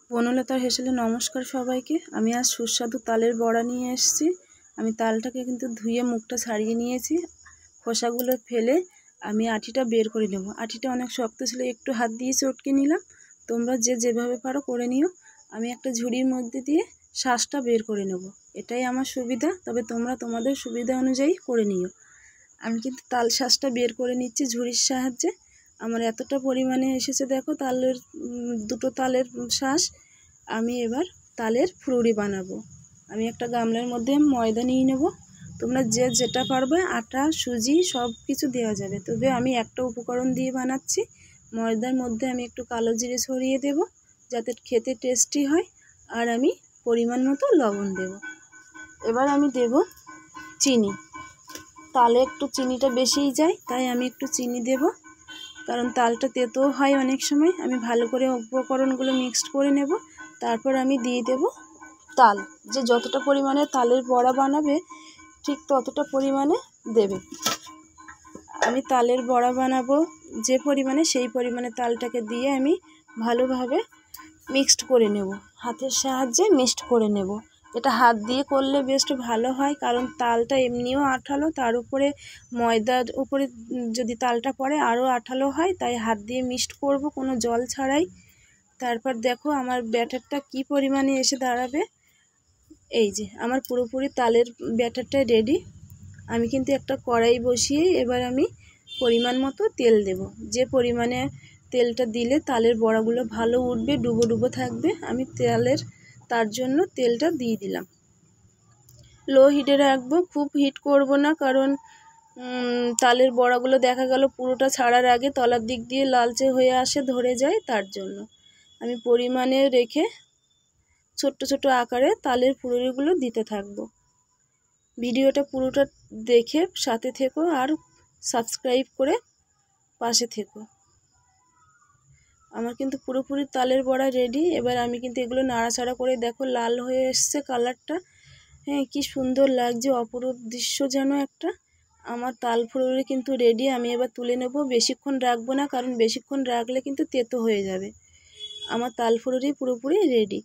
বনলতার হেসেলে নমস্কার সবাইকে। আমি আজ সুস্বাদু তালের বড়া নিয়ে এসেছি। আমি তালটাকে কিন্তু ধুয়ে মুখটা ছাড়িয়ে নিয়েছি। খোসাগুলো ফেলে আমি আটিটা বের করে নেব। আটিটা অনেক শক্ত ছিল, একটু হাত দিয়ে চটকে নিলাম। তোমরা যে যেভাবে পারো করে নিও। আমি একটা ঝুড়ির মধ্যে দিয়ে শাঁসটা বের করে নেব, এটাই আমার সুবিধা, তবে তোমরা তোমাদের সুবিধা অনুযায়ী করে নিও। আমি কিন্তু তাল শাঁসটা বের করে নিচ্ছি ঝুড়ির সাহায্যে। আমার এতটা পরিমাণে এসেছে দেখো তালের দুটো তালের শাঁস। আমি এবার তালের ফুলুরি বানাবো। আমি একটা গামলার মধ্যে ময়দা নিয়ে নেব। তোমরা যে যেটা পারবে, আটা সুজি সব কিছু দেওয়া যাবে, তবে আমি একটা উপকরণ দিয়ে বানাচ্ছি। ময়দার মধ্যে আমি একটু কালো জিরে ছড়িয়ে দেব যাতে খেতে টেস্টি হয়, আর আমি পরিমাণ মতো লবণ দেব। এবার আমি দেব চিনি। তালে একটু চিনিটা বেশিই যায়, তাই আমি একটু চিনি দেব, কারণ তালটা তেতোও হয় অনেক সময়। আমি ভালো করে উপকরণগুলো মিক্সড করে নেব। তারপর আমি দিয়ে দেব তাল। যে যতটা পরিমাণে তালের বড়া বানাবে ঠিক ততটা পরিমাণে দেবে। আমি তালের বড়া বানাবো যে পরিমাণে, সেই পরিমাণে তালটাকে দিয়ে আমি ভালোভাবে মিক্সড করে নেব। হাতের সাহায্যে মিক্সড করে নেব। এটা হাত দিয়ে করলে বেশ ভালো হয়, কারণ তালটা এমনিও আঠালো, তার উপরে ময়দার উপরে যদি তালটা পড়ে আরও আঠালো হয়, তাই হাত দিয়ে মিক্সড করব কোনো জল ছাড়াই। তারপর দেখো আমার ব্যাটারটা কি পরিমাণে এসে দাঁড়াবে। এই যে আমার পুরোপুরি তালের ব্যাটারটা রেডি। আমি কিন্তু একটা কড়াই বসিয়ে এবার আমি পরিমাণ মতো তেল দেব। যে পরিমাণে তেলটা দিলে তালের বড়াগুলো ভালো উঠবে, ডুবো ডুবো থাকবে, আমি তার জন্য তেলটা দিয়ে দিলাম। লো হিটে রাখবো, খুব হিট করব না, কারণ তালের বড়াগুলো দেখা গেল পুরোটা ছাড়ার আগে তলার দিক দিয়ে লালচে হয়ে আসে, ধরে যায়, তার জন্য আমি পরিমাণে রেখে ছোট্ট ছোট্ট আকারে তালের ফুলুরিগুলো দিতে থাকবো। ভিডিওটা পুরোটা দেখে সাথে থেকো আর সাবস্ক্রাইব করে পাশে থেকো। আমার কিন্তু পুরোপুরি তালের বড়া রেডি। এবার আমি কিন্তু এগুলো নাড়াচাড়া করে দেখো লাল হয়ে এসছে কালারটা। হ্যাঁ, কি সুন্দর লাগছে, অপরূপ দৃশ্য যেন একটা। আমার তাল ফুলুরি কিন্তু রেডি। আমি এবার তুলে নেব। বেশিক্ষণ রাখবো না, কারণ বেশিক্ষণ রাখলে কিন্তু তেতো হয়ে যাবে। আমার তাল ফুলুরি পুরোপুরি রেডি।